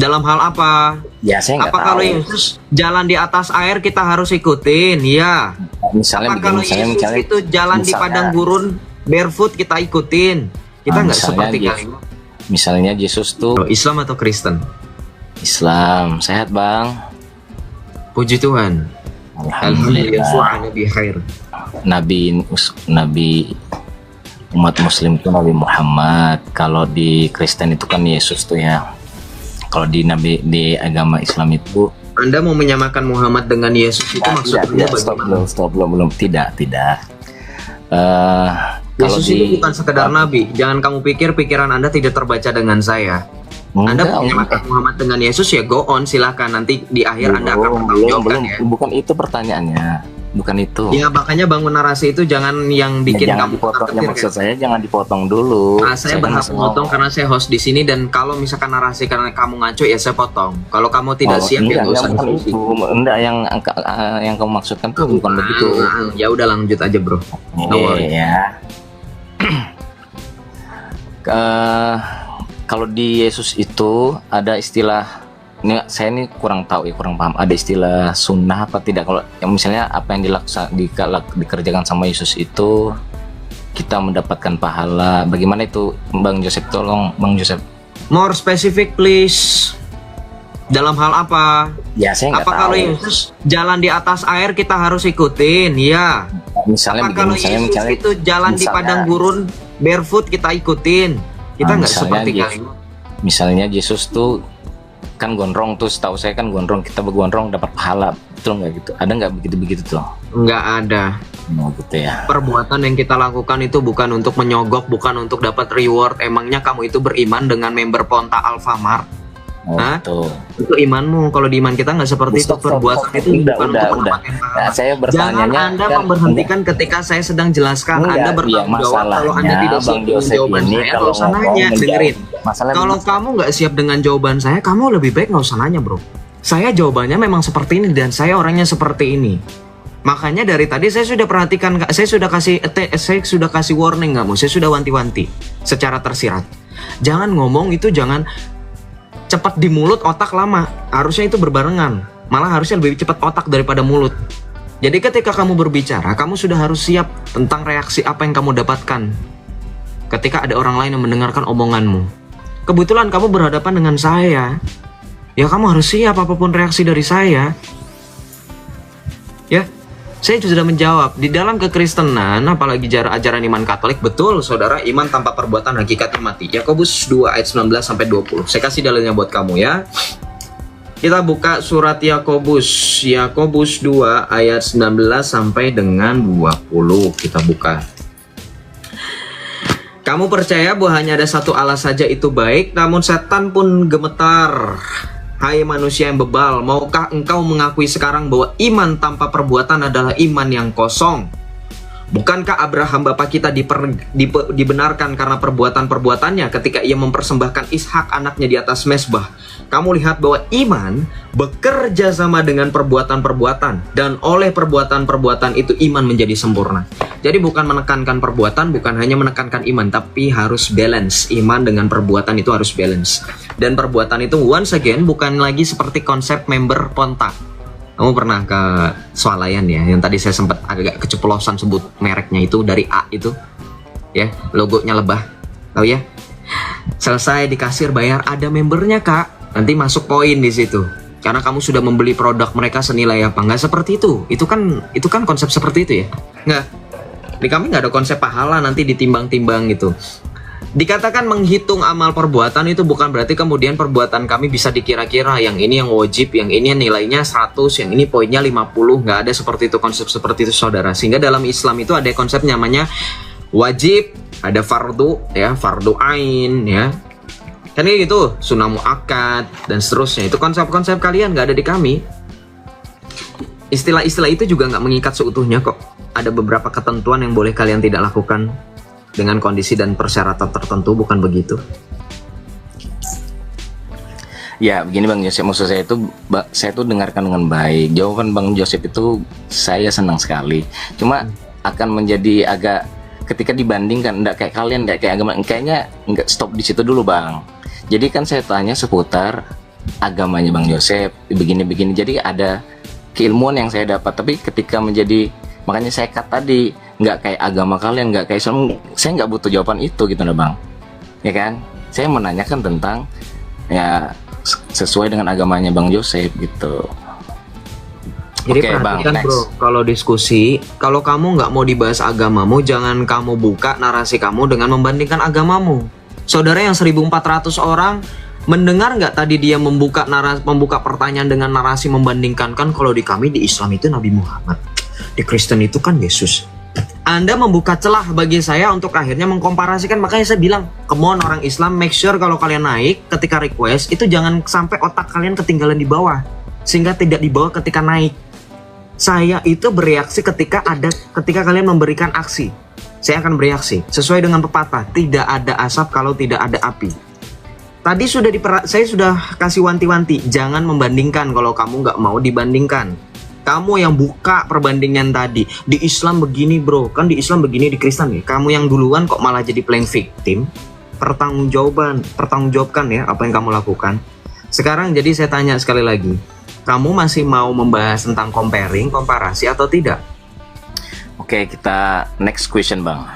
Dalam hal apa? Ya saya nggak Apa tahu. kalau Yesus jalan di atas air kita harus ikutin? Ya. Misalnya Apa begini, kalau Yesus itu jalan di padang gurun barefoot kita ikutin? Kita nggak misalnya seperti Yesus- kalian. Misalnya Yesus tuh Islam atau Kristen? Islam, sehat bang. Puji Tuhan. Alhamdulillah. Nabi khair. Nabi umat Muslim itu Nabi Muhammad. Kalau di Kristen itu kan Yesus tuh ya. Kalau di agama Islam itu Anda mau menyamakan Muhammad dengan Yesus itu maksudnya tidak, bagaimana? stop, belum, tidak. Kalau Yesus itu bukan sekedar nabi. Jangan kamu pikir pikiran Anda tidak terbaca dengan saya. Anda mau menyamakan Muhammad dengan Yesus ya go on, silakan, nanti di akhir Anda akan bertanggungjawabkan ya. Bukan itu pertanyaannya, bukan itu. Ya makanya bangun narasi itu jangan yang bikin jangan kamu dipotong. terketir, Maksud saya jangan dipotong dulu. saya berhak memotong karena saya host di sini, dan kalau misalkan narasi karena kamu ngaco ya saya potong. Kalau kamu tidak siap ya nggak usah diskusi. Enggak, yang kamu maksudkan tuh bukan begitu. Ya udah lanjut aja bro. Ya. Kalau di Yesus itu ada istilah, saya ini kurang tahu ya, kurang paham. Ada istilah sunnah apa tidak? Kalau yang misalnya apa yang dikerjakan sama Yesus itu kita mendapatkan pahala. Bagaimana itu Bang Joseph? Tolong Bang Joseph. More specific please. Dalam hal apa? Ya saya nggak tahu. Apa kalau Yesus jalan di atas air kita harus ikutin? Ya. Misalnya apa kalau Yesus itu jalan di padang gurun barefoot kita ikutin? Kita nggak seperti kalian. Misalnya Yesus tuh kan gondrong tuh, setahu saya kan gondrong, kita bergondrong dapat pahala, betul nggak gitu? Ada nggak begitu tuh? Nggak ada. Gitu ya. Perbuatan yang kita lakukan itu bukan untuk menyogok, bukan untuk dapat reward. Emangnya kamu itu beriman dengan member Ponta Alfamart? Itu imanmu. Kalau di iman kita nggak seperti itu. Perbuatan itu bukan untuk mendapatkan pahala. Saya bertanya. Jangan Anda memberhentikan ketika saya sedang jelaskan. Anda bertanggung jawab. Kalau Anda tidak siap dengan jawaban saya, nggak usah nanya. Dengerin. Kalau kamu nggak siap dengan jawaban saya, kamu lebih baik nggak usah nanya bro. Saya jawabannya memang seperti ini dan saya orangnya seperti ini. Makanya dari tadi saya sudah perhatikan, saya sudah kasih warning kamu, saya sudah wanti-wanti secara tersirat. Jangan ngomong itu, jangan cepat di mulut, otak lama. Harusnya itu berbarengan. Malah harusnya lebih cepat otak daripada mulut. Jadi ketika kamu berbicara, kamu sudah harus siap tentang reaksi apa yang kamu dapatkan ketika ada orang lain yang mendengarkan omonganmu. Kebetulan kamu berhadapan dengan saya, ya kamu harus siap apapun reaksi dari saya. Ya, saya sudah menjawab. Di dalam kekristenan, apalagi ajaran iman Katolik, betul saudara, iman tanpa perbuatan hakikatnya mati. Yakobus 2 ayat 19 sampai 20. Saya kasih dalilnya buat kamu ya. Kita buka surat Yakobus 2 ayat 19 sampai dengan 20. Kita buka. Kamu percaya bahwa hanya ada satu Allah saja itu baik, namun setan pun gemetar. Hai manusia yang bebal, maukah engkau mengakui sekarang bahwa iman tanpa perbuatan adalah iman yang kosong? Bukankah Abraham bapa kita dibenarkan karena perbuatan-perbuatannya ketika ia mempersembahkan Ishak anaknya di atas mezbah? Kamu lihat bahwa iman bekerja sama dengan perbuatan-perbuatan, dan oleh perbuatan-perbuatan itu iman menjadi sempurna. Jadi bukan menekankan perbuatan, bukan hanya menekankan iman, tapi harus balance. Iman dengan perbuatan itu harus balance. Dan perbuatan itu once again bukan lagi seperti konsep member Ponta. Kamu pernah ke Swalayan ya, yang tadi saya sempat agak keceplosan sebut mereknya itu, dari A itu ya, logonya lebah, tahu ya. Selesai di kasir bayar, ada membernya kak, nanti masuk poin di situ karena kamu sudah membeli produk mereka senilai apa. Nggak seperti itu. Itu kan konsep seperti itu ya. Nggak, di kami nggak ada konsep pahala nanti ditimbang-timbang gitu. Dikatakan menghitung amal perbuatan itu bukan berarti kemudian perbuatan kami bisa dikira-kira, yang ini yang wajib, yang ini nilainya 100, yang ini poinnya 50. Nggak ada seperti itu, konsep seperti itu saudara. Sehingga dalam Islam itu ada konsep namanya wajib, ada fardu ya, fardu ain ya, kan kayak gitu, sunnah muakkad dan seterusnya. Itu konsep-konsep kalian, nggak ada di kami. Istilah-istilah itu juga nggak mengikat seutuhnya kok. Ada beberapa ketentuan yang boleh kalian tidak lakukan dengan kondisi dan persyaratan tertentu, bukan begitu? Ya begini Bang Joseph, maksud saya itu dengarkan dengan baik. Jawaban Bang Joseph itu saya senang sekali. Cuma akan menjadi agak, ketika dibandingkan, enggak kayak kalian, enggak kayak agama, kayaknya enggak, stop di situ dulu Bang. Jadi kan saya tanya seputar agamanya Bang Joseph begini-begini. Jadi ada keilmuan yang saya dapat. Tapi ketika menjadi, makanya saya kata tadi, nggak kayak agama kalian, nggak kayak Islam, saya nggak butuh jawaban itu gitu loh Bang, ya kan? Saya menanyakan tentang ya sesuai dengan agamanya Bang Joseph gitu. Jadi Oke, Bang, perhatikan next. bro, kalau diskusi, kalau kamu nggak mau dibahas agamamu, jangan kamu buka narasi kamu dengan membandingkan agamamu. Saudara yang 1.400 orang mendengar nggak tadi dia membuka pertanyaan dengan narasi membandingkan, kan kalau di kami di Islam itu Nabi Muhammad, di Kristen itu kan Yesus. Anda membuka celah bagi saya untuk akhirnya mengkomparasikan. Makanya saya bilang, come on orang Islam, make sure kalau kalian naik ketika request itu jangan sampai otak kalian ketinggalan di bawah, sehingga tidak dibawa ketika naik. Saya itu bereaksi ketika kalian memberikan aksi. Saya akan bereaksi sesuai dengan pepatah, tidak ada asap kalau tidak ada api. Tadi saya sudah kasih wanti-wanti, jangan membandingkan kalau kamu nggak mau dibandingkan. Kamu yang buka perbandingan tadi, di Islam begini bro, kan di Islam begini, di Kristen nih. Kamu yang duluan kok malah jadi playing victim. Pertanggungjawabkan ya apa yang kamu lakukan. Sekarang jadi saya tanya sekali lagi, kamu masih mau membahas tentang komparasi atau tidak? Oke, kita next question Bang.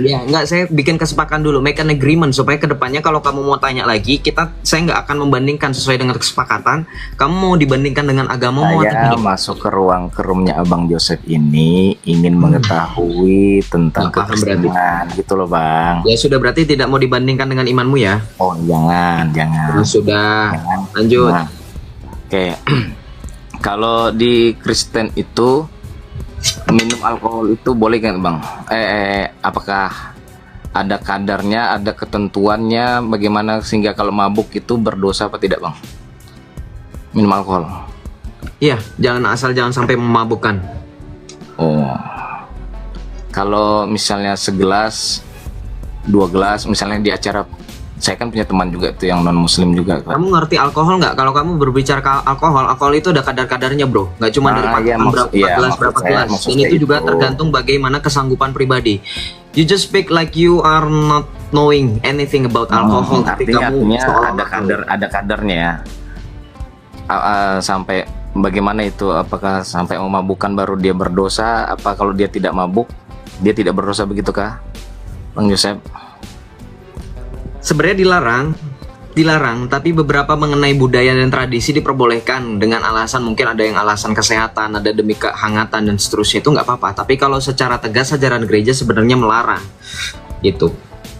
Ya, enggak, saya bikin kesepakatan dulu, make an agreement supaya kedepannya kalau kamu mau tanya lagi, saya nggak akan membandingkan sesuai dengan kesepakatan. Kamu mau dibandingkan dengan agamamu atau Saya tidak? masuk ke roomnya Abang Joseph ini ingin mengetahui tentang Nggak paham kekristenan gitu loh Bang. Ya sudah, berarti tidak mau dibandingkan dengan imanmu ya? Oh jangan. Ya sudah, Jangan. lanjut. Nah, oke. Kalau di Kristen itu minum alkohol itu boleh kan Bang? Apakah ada kadarnya, ada ketentuannya, bagaimana sehingga kalau mabuk itu berdosa apa tidak Bang? Minum alkohol. Iya, jangan sampai memabukkan. Oh. Kalau misalnya segelas, 2 gelas, misalnya di acara, saya kan punya teman juga tuh yang non muslim juga kan. Kamu ngerti alkohol nggak? Kalau kamu berbicara alkohol itu ada kadar-kadarnya bro. Nggak cuma dari iya, berapa gelas. maksud Dan saya itu juga itu. tergantung bagaimana kesanggupan pribadi. You just speak like you are not knowing anything about alcohol. Tapi Artinya seolah-olah ada kadarnya ya. Sampai bagaimana itu? Apakah sampai memabukkan baru dia berdosa? Apa kalau dia tidak mabuk dia tidak berdosa, begitukah Bang Joseph? sebenarnya dilarang, tapi beberapa mengenai budaya dan tradisi diperbolehkan dengan alasan, mungkin ada yang alasan kesehatan, ada demi kehangatan dan seterusnya, itu nggak apa-apa. Tapi kalau secara tegas ajaran gereja sebenarnya melarang gitu.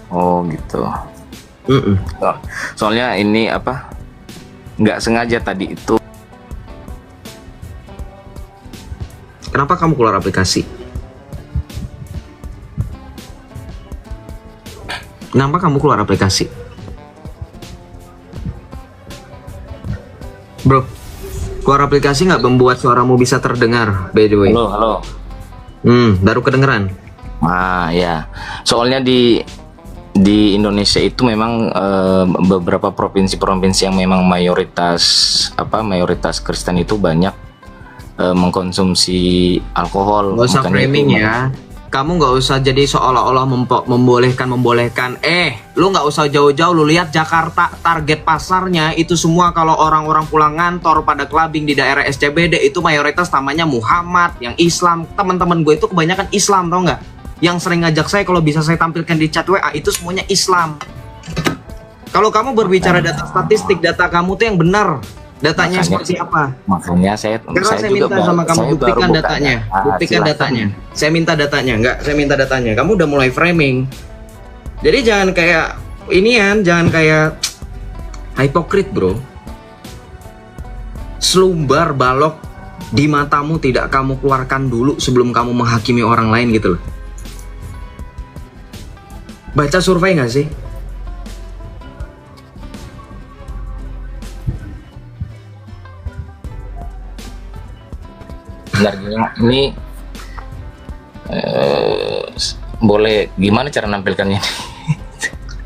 Oh gitu. Mm-mm. Soalnya ini apa, nggak sengaja tadi itu. Kenapa kamu keluar aplikasi? Kenapa kamu keluar aplikasi? Bro, keluar aplikasi nggak membuat suaramu bisa terdengar, by the way. Halo. Baru kedengeran. Ya. Soalnya di Indonesia itu memang beberapa provinsi-provinsi yang memang mayoritas Kristen itu banyak mengkonsumsi alkohol. Nggak usah Makanya framing itu, ya. Kamu nggak usah jadi seolah-olah membolehkan. Lu nggak usah jauh-jauh. Lu lihat Jakarta, target pasarnya itu semua kalau orang-orang pulang ngantor pada clubbing di daerah SCBD itu mayoritas namanya Muhammad, yang Islam. Teman-teman gue itu kebanyakan Islam, tau nggak? Yang sering ngajak saya, kalau bisa saya tampilkan di chat WA, itu semuanya Islam. Kalau kamu berbicara data statistik, data kamu tuh yang benar. Datanya seperti apa? Makanya saya Minta sama kamu buktikan datanya. Saya minta datanya. Kamu udah mulai framing. Jadi jangan kayak jangan kayak hipokrit, bro. Selumbar balok di matamu tidak kamu keluarkan dulu sebelum kamu menghakimi orang lain gitu loh. Baca survei nggak sih? Bentar, ini boleh gimana cara nampilkannya?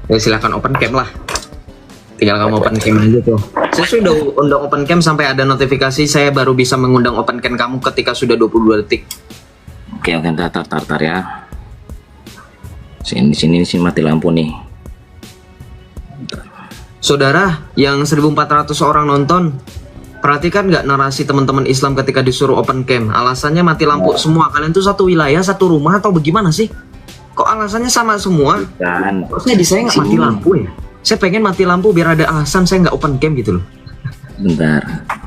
Ya silakan open cam lah. Tinggal kamu open cam aja tuh. Saya sudah undang open cam sampai ada notifikasi, saya baru bisa mengundang open cam kamu ketika sudah 22 detik. Oke, tar ya. Sini mati lampu nih. Saudara, yang 1.400 orang nonton, perhatikan nggak narasi teman-teman Islam ketika disuruh open cam? Alasannya mati lampu semua. Kalian tuh satu wilayah, satu rumah atau bagaimana sih? Kok alasannya sama semua? Kan. Maksudnya di saya nggak mati lampu ya? Saya pengen mati lampu biar ada alasan saya nggak open cam gitu loh.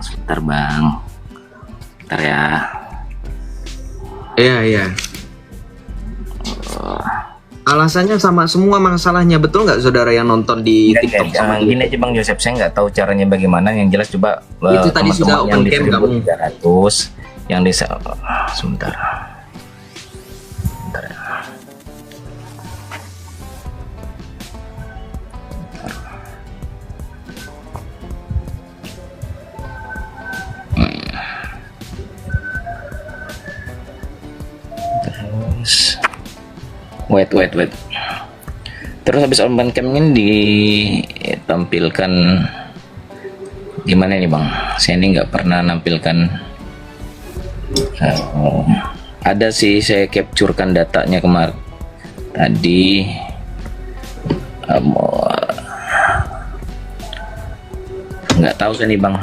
Sebentar bang. Bentar ya. Iya. Alasannya sama semua masalahnya, betul nggak saudara yang nonton di TikTok sama gini aja Bang Joseph, saya nggak tahu caranya bagaimana. Yang jelas coba itu tadi sudah open cam kamu. 300 yang di sebentar ya. Terus wait. Terus habis open cam ini ditampilkan gimana nih bang? Saya ini nggak pernah nampilkan. Ada sih, saya capturekan datanya kemarin tadi. Nggak tahu sih nih bang.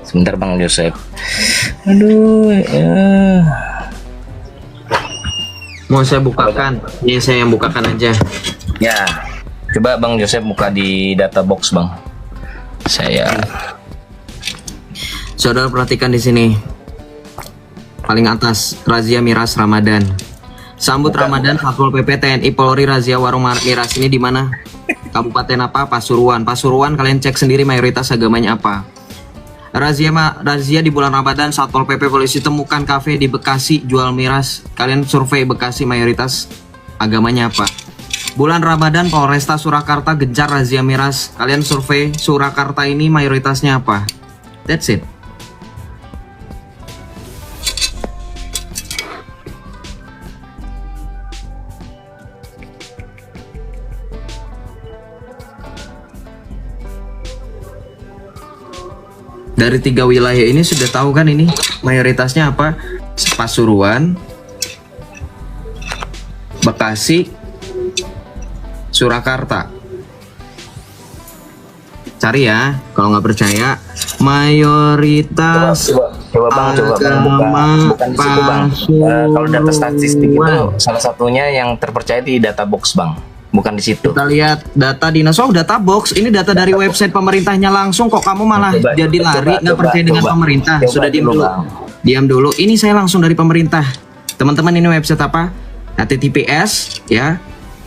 Sebentar Bang Joseph. Aduh ya. Mau saya bukakan? Ini saya yang bukakan aja. Ya, coba Bang Joseph buka di data box Bang. Saudara perhatikan di sini. Paling atas, razia miras Ramadan. Sambut Ramadan, Satpol PP, TNI, Polri razia warung miras ini di mana? Kabupaten apa? Pasuruan. Pasuruan kalian cek sendiri mayoritas agamanya apa. Razia di bulan Ramadan, Satpol PP polisi temukan kafe di Bekasi jual miras. Kalian survei Bekasi mayoritas agamanya apa? Bulan Ramadan Polresta Surakarta gencar razia miras. Kalian survei Surakarta ini mayoritasnya apa? That's it. Dari 3 wilayah ini sudah tahu kan ini mayoritasnya apa? Pasuruan, Bekasi, Surakarta. Cari ya, kalau nggak percaya. Mayoritas coba Bang bukan di situ Bang. Kalau data statistik itu salah satunya yang terpercaya di data box Bang. Bukan di situ. Kita lihat data dinas. Oh, data box. Ini data dari website pemerintahnya langsung kok. Kamu malah jadi lari nggak percaya dengan pemerintah. Sudah diam dulu. Diam dulu. Ini saya langsung dari pemerintah. Teman-teman, ini website apa? HTTPS ya.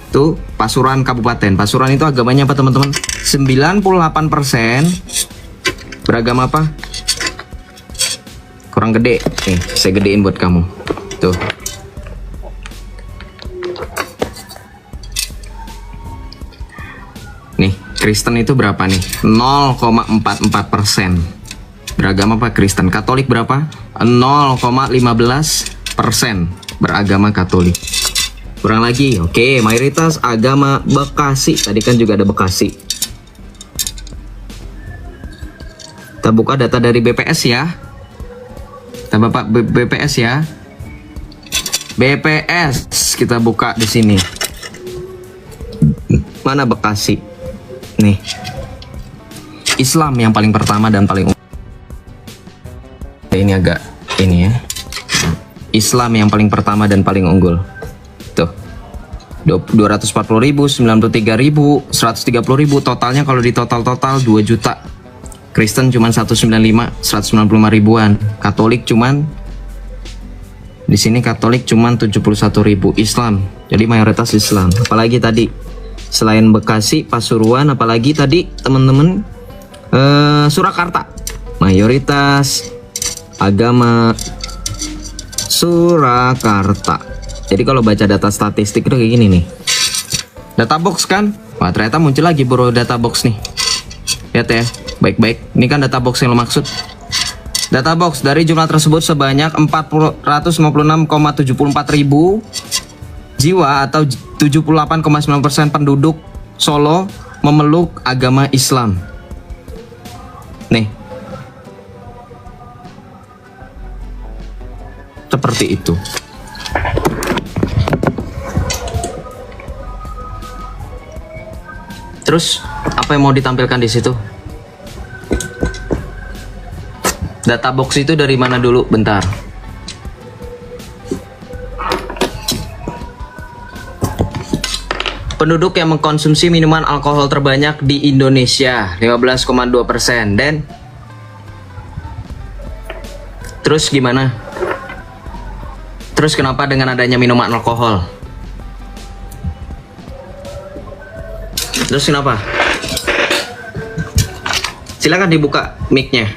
Tuh Pasuruan Kabupaten. Pasuruan itu agamanya apa teman-teman? 98% beragama apa? Kurang gede. Nih, saya gedein buat kamu. Tuh. Nih, Kristen itu berapa nih? 0,44%. Beragama apa Kristen? Katolik berapa? 0,15% beragama Katolik. Kurang lagi, oke, mayoritas agama Bekasi. Tadi kan juga ada Bekasi. Kita buka data dari BPS ya. Kita bapak BPS ya. BPS kita buka di sini. Mana Bekasi? Nih, Islam yang paling pertama dan paling ini agak ini ya. Islam yang paling pertama dan paling unggul. Tuh. 240.000, 93.000, 130.000, totalnya kalau di total 2 juta. Kristen cuman 195, 195 ribuan. Katolik cuman di sini Katolik cuman 71.000. Islam. Jadi mayoritas Islam. Apalagi tadi selain Bekasi, Pasuruan, apalagi tadi teman-teman Surakarta, mayoritas agama Surakarta. Jadi kalau baca data statistik itu kayak gini nih, data box kan. Wah, ternyata muncul lagi bro data box nih. Lihat ya baik-baik, ini kan data box yang lo maksud. Data box dari jumlah tersebut sebanyak 456,74 ribu jiwa atau 78,9% penduduk Solo memeluk agama Islam. Nih. Seperti itu. Terus apa yang mau ditampilkan di situ? Data box itu dari mana dulu? Bentar. Penduduk yang mengkonsumsi minuman alkohol terbanyak di Indonesia 15,2%. Dan terus gimana? Terus kenapa dengan adanya minuman alkohol? Terus kenapa? Silakan dibuka mic-nya.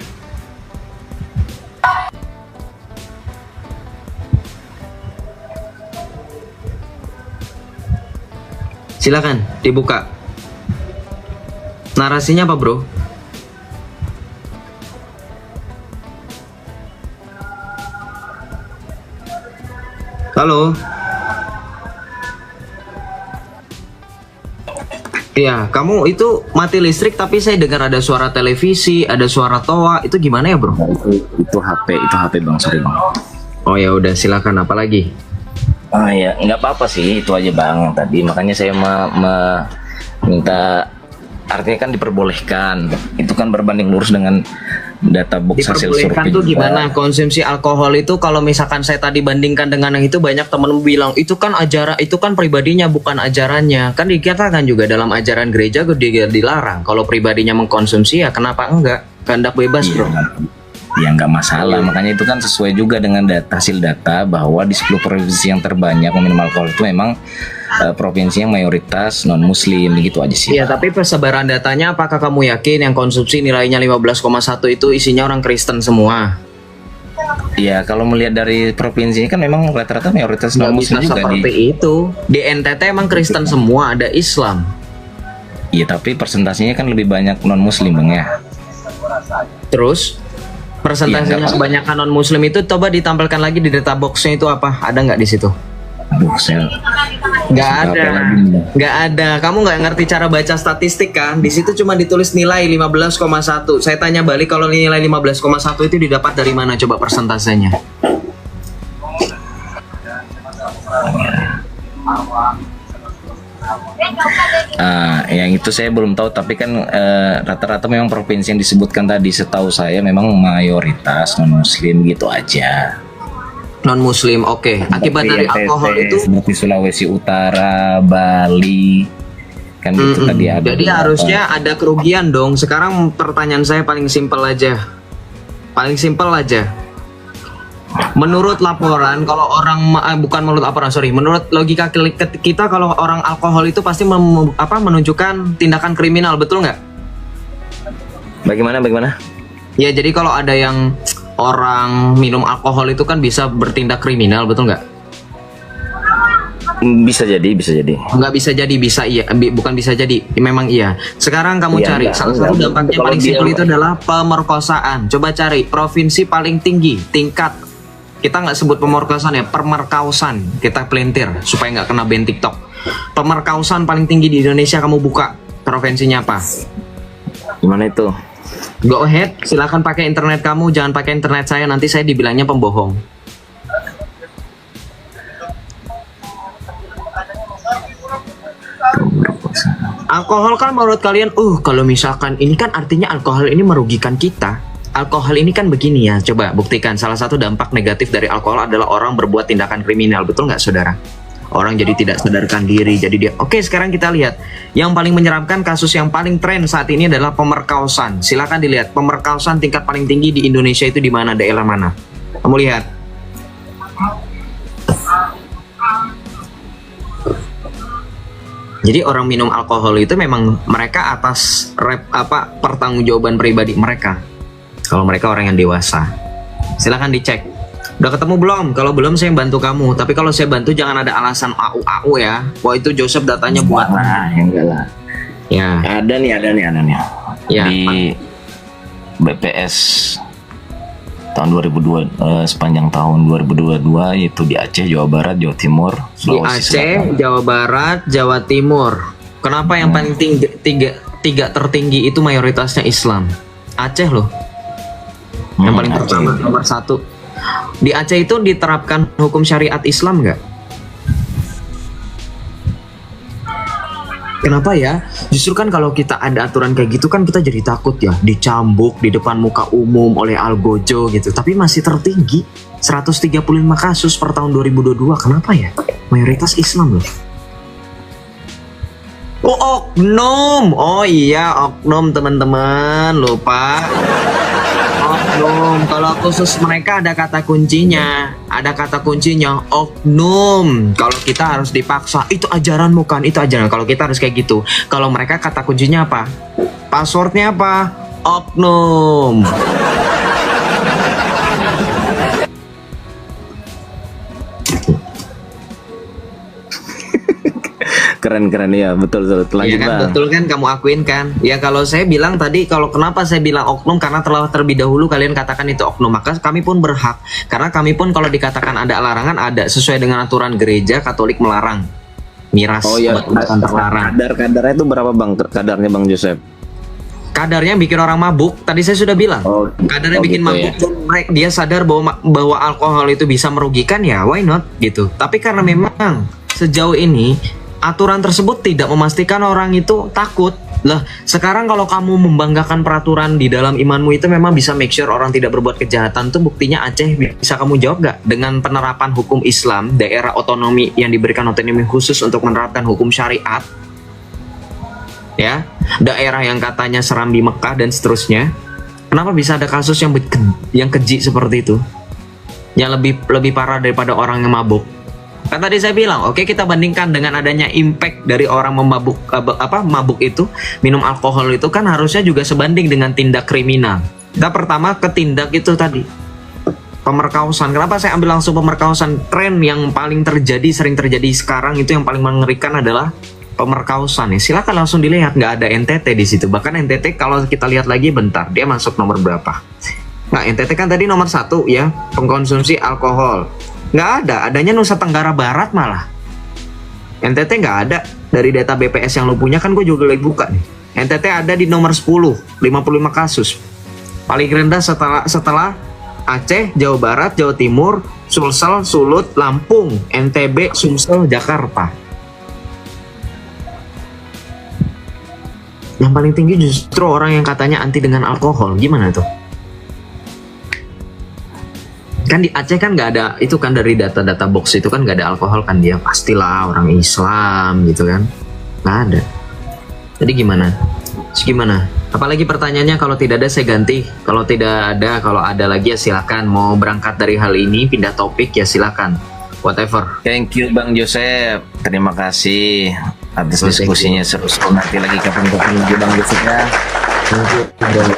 Silakan dibuka. Narasinya apa, bro? Halo. Iya, kamu itu mati listrik tapi saya dengar ada suara televisi, ada suara toa. Itu gimana ya, bro? Itu HP bang, sorry bang. Oh ya udah, silakan. Apa lagi? Ah ya, nggak apa-apa sih, itu aja bang tadi. Makanya saya minta, artinya kan diperbolehkan. Itu kan berbanding lurus dengan data box hasil survei. Diperbolehkan tuh gimana? Konsumsi alkohol itu kalau misalkan saya tadi bandingkan dengan yang itu, banyak temen bilang itu kan ajaran, itu kan pribadinya bukan ajarannya. Kan dikatakan juga dalam ajaran gereja dilarang. Kalau pribadinya mengkonsumsi ya kenapa enggak? Kehendak bebas, bro. Ya nggak masalah, makanya itu kan sesuai juga dengan hasil data bahwa di 10 provinsi yang terbanyak meminum alkohol itu memang provinsi yang mayoritas non muslim, gitu aja sih. Iya, tapi persebaran datanya apakah kamu yakin yang konsumsi nilainya 15,1 itu isinya orang Kristen semua? Iya, kalau melihat dari provinsinya kan memang rata-rata mayoritas non muslim juga seperti itu. Di NTT emang Kristen semua, ada Islam. Iya, tapi persentasenya kan lebih banyak non muslim bang ya. Terus persentasenya kebanyakan non muslim itu coba ditampilkan lagi di data boxnya itu apa? Ada nggak di situ? Aduh, sel. Nggak ada. Nggak ada. Kamu nggak ngerti cara baca statistik kan? Di situ cuma ditulis nilai 15,1. Saya tanya balik, kalau nilai 15,1 itu didapat dari mana? Coba persentasenya. Yang itu saya belum tahu, tapi kan rata-rata memang provinsi yang disebutkan tadi setahu saya memang mayoritas non muslim, gitu aja. Non muslim, oke. Akibat dari alkohol itu seperti Sulawesi Utara, Bali, kan gitu tadi ada. Jadi harusnya ada kerugian dong. Sekarang pertanyaan saya paling simpel aja. Menurut laporan, kalau orang menurut logika kita, kalau orang alkohol itu pasti menunjukkan tindakan kriminal, betul nggak? Bagaimana? Ya, jadi kalau ada yang orang minum alkohol itu kan bisa bertindak kriminal, betul nggak? Bisa jadi. Nggak bisa jadi, bisa iya, bukan bisa jadi, memang iya. Sekarang kamu cari salah satu dampaknya paling simpel itu adalah pemerkosaan. Coba cari provinsi paling tinggi tingkat, kita nggak sebut pemerkosaan ya, pemerkausan, kita pelintir supaya nggak kena ban TikTok. Pemerkausan paling tinggi di Indonesia, kamu buka provinsinya apa? Gimana itu? Go ahead, silakan pakai internet kamu, jangan pakai internet saya, nanti saya dibilangnya pembohong. Alkohol kan menurut kalian, kalau misalkan ini kan artinya alkohol ini merugikan kita. Alkohol ini kan begini ya, coba buktikan. Salah satu dampak negatif dari alkohol adalah orang berbuat tindakan kriminal, betul nggak saudara? Orang jadi tidak sadarkan diri, jadi dia. Oke, sekarang kita lihat yang paling menyeramkan, kasus yang paling tren saat ini adalah pemerkosaan. Silakan dilihat pemerkosaan tingkat paling tinggi di Indonesia itu di mana, daerah mana? Kamu lihat. Jadi orang minum alkohol itu memang mereka atas pertanggungjawaban pribadi mereka. Kalau mereka orang yang dewasa, silakan dicek. Udah ketemu belum? Kalau belum saya bantu kamu. Tapi kalau saya bantu jangan ada alasan AU ya. Wah, itu Joseph datanya buat. Enggak lah. Ya. Ada nih. Ya. Di BPS tahun 2002, sepanjang tahun 2022 yaitu di Aceh, Jawa Barat, Jawa Timur, Sulawesi Selatan. Di Aceh, Jawa Barat, Jawa Timur. Kenapa yang paling tinggi, tiga tertinggi itu mayoritasnya Islam? Aceh loh. Yang paling pertama, nomor 1. Di Aceh itu diterapkan hukum syariat Islam nggak? Kenapa ya? Justru kan kalau kita ada aturan kayak gitu kan kita jadi takut ya dicambuk di depan muka umum oleh Algojo gitu. Tapi masih tertinggi 135 kasus per tahun 2022. Kenapa ya? Mayoritas Islam loh. Oh, oknum. Oh iya, oknum teman-teman. Lupa. Oknum. Kalau khusus mereka ada kata kuncinya. Ada kata kuncinya oknum. Kalau kita harus dipaksa, itu ajaranmu kan, itu ajaran. Kalau kita harus kayak gitu. Kalau mereka kata kuncinya apa? Passwordnya apa? Oknum. Keren ya, betul. Lanjut Iya kan, Bang. betul kan, kamu akuin kan? Ya kalau saya bilang tadi, kalau kenapa saya bilang oknum, karena telah terlebih dahulu kalian katakan itu oknum, maka kami pun berhak. Karena kami pun kalau dikatakan ada larangan, ada sesuai dengan aturan gereja Katolik melarang miras, Oh iya, obat-obatan terlarang. kadarnya itu berapa Bang? Kadarnya Bang Joseph? Kadarnya bikin orang mabuk, tadi saya sudah bilang. Oh, Kadarnya bikin gitu mabuk, dan dia sadar bahwa alkohol itu bisa merugikan, ya why not gitu. Tapi karena memang sejauh ini aturan tersebut tidak memastikan orang itu takut. Lah, sekarang kalau kamu membanggakan peraturan di dalam imanmu itu memang bisa make sure orang tidak berbuat kejahatan, tuh buktinya Aceh, bisa kamu jawab gak? Dengan penerapan hukum Islam, daerah otonomi yang diberikan otonomi khusus untuk menerapkan hukum syariat, ya, daerah yang katanya seram di Mekah dan seterusnya, kenapa bisa ada kasus yang keji seperti itu, yang lebih parah daripada orang yang mabuk? Kan tadi saya bilang, oke, kita bandingkan dengan adanya impact dari orang mabuk itu, minum alkohol itu kan harusnya juga sebanding dengan tindak kriminal. Kita pertama ke tindak itu tadi, pemerkosaan. Kenapa saya ambil langsung pemerkosaan? Tren yang paling sering terjadi sekarang itu yang paling mengerikan adalah pemerkosaan ya. Silakan langsung dilihat, nggak ada NTT di situ. Bahkan NTT kalau kita lihat lagi bentar, dia masuk nomor berapa? Nah, NTT kan tadi nomor 1 ya, pengkonsumsi alkohol. Nggak ada, adanya Nusa Tenggara Barat malah. NTT nggak ada. Dari data BPS yang lo punya kan gue juga lagi buka nih. NTT ada di nomor 10, 55 kasus. Paling rendah setelah Aceh, Jawa Barat, Jawa Timur, Sulsel, Sulut, Lampung, NTB, Sumsel, Jakarta. Yang paling tinggi justru orang yang katanya anti dengan alkohol. Gimana tuh? Kan di Aceh kan nggak ada, itu kan dari data-data box itu kan nggak ada alkohol kan, dia pastilah orang Islam gitu kan, nggak ada. Jadi gimana? Apalagi pertanyaannya, kalau tidak ada saya ganti, kalau tidak ada, kalau ada lagi ya silakan. Mau berangkat dari hal ini pindah topik ya silakan, whatever. Thank you Bang Joseph. Terima kasih atas Oh, thank diskusinya seru-seru. Nanti lagi kapan-kapan lagi Bang Joseph ya. Thank you.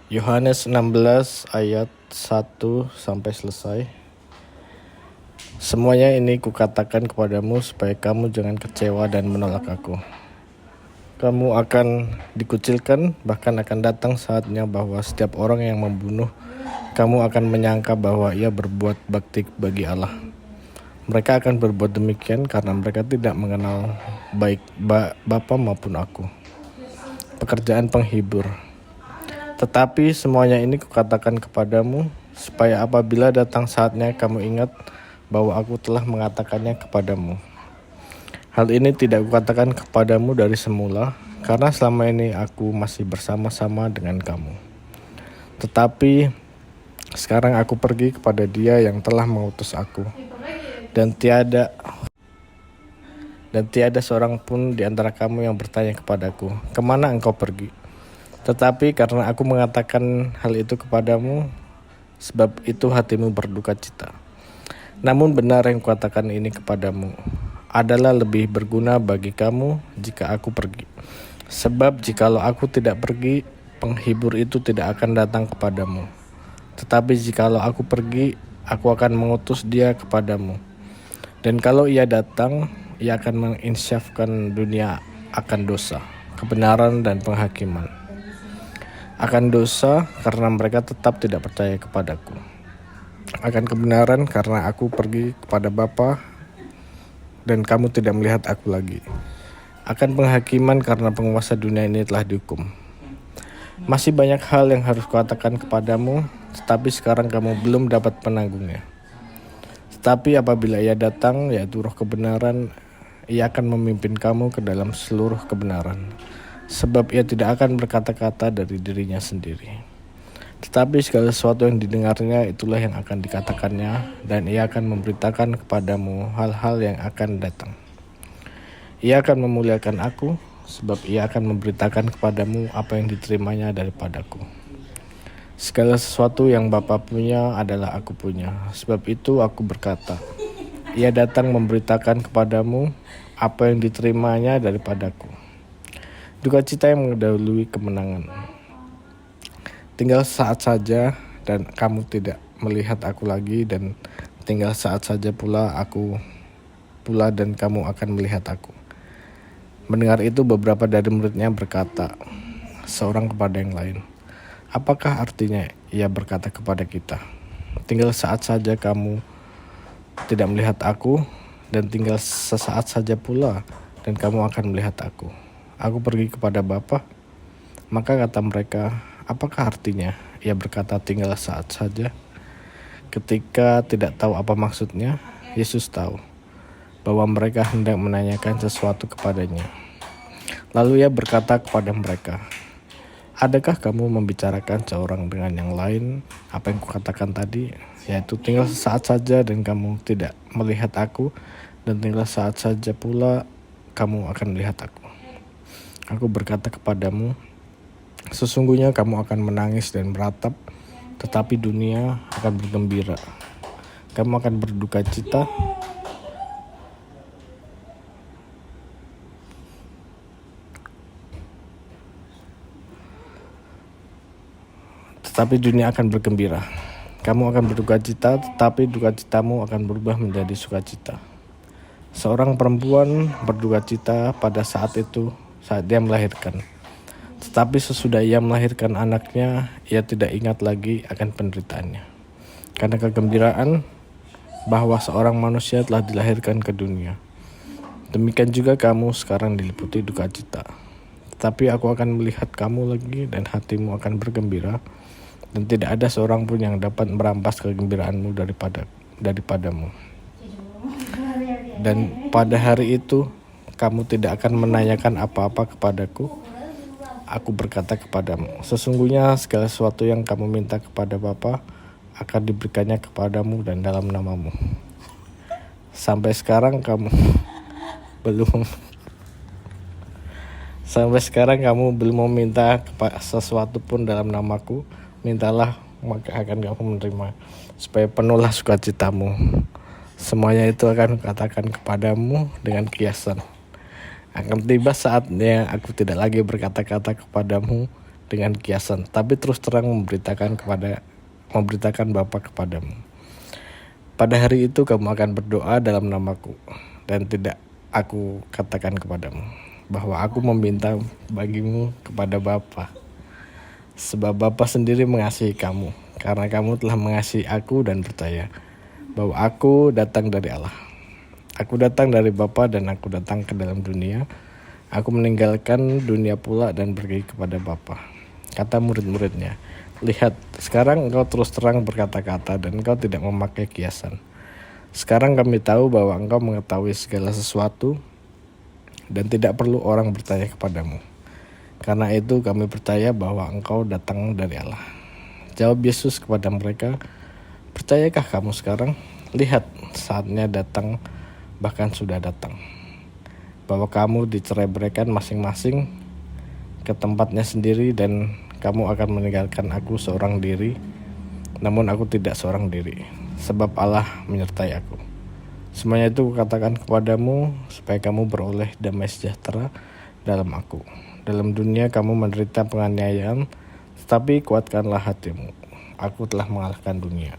Yohanes 16 ayat 1 sampai selesai. Semuanya ini kukatakan kepadamu supaya kamu jangan kecewa dan menolak aku. Kamu akan dikucilkan, bahkan akan datang saatnya bahwa setiap orang yang membunuh kamu akan menyangka bahwa ia berbuat bakti bagi Allah. Mereka akan berbuat demikian karena mereka tidak mengenal baik Bapa maupun aku. Pekerjaan penghibur. Tetapi semuanya ini kukatakan kepadamu, supaya apabila datang saatnya kamu ingat bahwa aku telah mengatakannya kepadamu. Hal ini tidak kukatakan kepadamu dari semula, karena selama ini aku masih bersama-sama dengan kamu. Tetapi sekarang aku pergi kepada Dia yang telah mengutus aku, dan tiada seorang pun di antara kamu yang bertanya kepadaku, kemana engkau pergi? Tetapi karena aku mengatakan hal itu kepadamu, sebab itu hatimu berduka cita. Namun benar yang kukatakan ini kepadamu adalah lebih berguna bagi kamu jika aku pergi. Sebab jikalau aku tidak pergi, penghibur itu tidak akan datang kepadamu. Tetapi jikalau aku pergi, aku akan mengutus Dia kepadamu. Dan kalau Ia datang, Ia akan menginsyafkan dunia akan dosa, kebenaran dan penghakiman. Akan dosa karena mereka tetap tidak percaya kepadaku. Akan kebenaran karena aku pergi kepada Bapa dan kamu tidak melihat aku lagi. Akan penghakiman karena penguasa dunia ini telah dihukum. Masih banyak hal yang harus kukatakan kepadamu, tetapi sekarang kamu belum dapat penanggungnya. Tetapi apabila Ia datang, yaitu Roh kebenaran, Ia akan memimpin kamu ke dalam seluruh kebenaran. Sebab Ia tidak akan berkata-kata dari dirinya sendiri. Tetapi segala sesuatu yang didengarnya itulah yang akan dikatakannya, dan Ia akan memberitakan kepadamu hal-hal yang akan datang. Ia akan memuliakan aku, sebab Ia akan memberitakan kepadamu apa yang diterimanya daripadaku. Segala sesuatu yang Bapa punya adalah aku punya. Sebab itu aku berkata, Ia datang memberitakan kepadamu apa yang diterimanya daripadaku. Duka cita yang mendahului kemenangan. Tinggal saat saja dan kamu tidak melihat aku lagi, dan tinggal saat saja pula aku pula dan kamu akan melihat aku. Mendengar itu beberapa dari muridnya berkata, seorang kepada yang lain, apakah artinya Ia berkata kepada kita, tinggal saat saja kamu tidak melihat aku, dan tinggal sesaat saja pula dan kamu akan melihat aku. Aku pergi kepada Bapa. Maka kata mereka, apakah artinya Ia berkata tinggal saat saja? Ketika tidak tahu apa maksudnya, Yesus tahu bahwa mereka hendak menanyakan sesuatu kepadanya. Lalu Ia berkata kepada mereka, adakah kamu membicarakan seorang dengan yang lain apa yang kukatakan tadi, yaitu tinggal sesaat saja dan kamu tidak melihat aku, dan tinggal saat saja pula kamu akan melihat aku. Aku berkata kepadamu, sesungguhnya kamu akan menangis dan meratap, tetapi dunia akan bergembira. Kamu akan berduka cita, tetapi dunia akan bergembira. Kamu akan berduka cita, tetapi duka citamu akan berubah menjadi sukacita. Seorang perempuan berduka cita pada saat itu, saat dia melahirkan. Tetapi sesudah ia melahirkan anaknya, ia tidak ingat lagi akan penderitaannya. Karena kegembiraan bahwa seorang manusia telah dilahirkan ke dunia. Demikian juga kamu sekarang diliputi duka cita. Tetapi aku akan melihat kamu lagi dan hatimu akan bergembira, dan tidak ada seorang pun yang dapat merampas kegembiraanmu daripadamu. Dan pada hari itu kamu tidak akan menanyakan apa-apa kepadaku. Aku berkata kepadamu, sesungguhnya segala sesuatu yang kamu minta kepada Bapa akan diberikannya kepadamu dan dalam namamu. Sampai sekarang kamu belum meminta sesuatu pun dalam namaku. Mintalah, maka akan kamu menerima, supaya penuhlah sukacitamu. Semuanya itu akan kukatakan kepadamu dengan kiasan. Akan tiba saatnya aku tidak lagi berkata-kata kepadamu dengan kiasan, tapi terus terang memberitakan Bapa kepadamu. Pada hari itu kamu akan berdoa dalam namaku, dan tidak aku katakan kepadamu bahwa aku meminta bagimu kepada Bapa. Sebab Bapa sendiri mengasihi kamu, karena kamu telah mengasihi aku dan percaya bahwa aku datang dari Allah. Aku datang dari Bapa dan aku datang ke dalam dunia. Aku meninggalkan dunia pula dan pergi kepada Bapa. Kata murid-muridnya, lihat, sekarang engkau terus terang berkata-kata dan engkau tidak memakai kiasan. Sekarang kami tahu bahwa engkau mengetahui segala sesuatu dan tidak perlu orang bertanya kepadamu. Karena itu kami percaya bahwa engkau datang dari Allah. Jawab Yesus kepada mereka, percayakah kamu sekarang? Lihat, saatnya datang, bahkan sudah datang, bahwa kamu dicerai-beraikan masing-masing ke tempatnya sendiri, dan kamu akan meninggalkan aku seorang diri. Namun aku tidak seorang diri, sebab Allah menyertai aku. Semuanya itu kukatakan kepadamu supaya kamu beroleh damai sejahtera dalam aku. Dalam dunia kamu menderita penganiayaan, tetapi kuatkanlah hatimu. Aku telah mengalahkan dunia.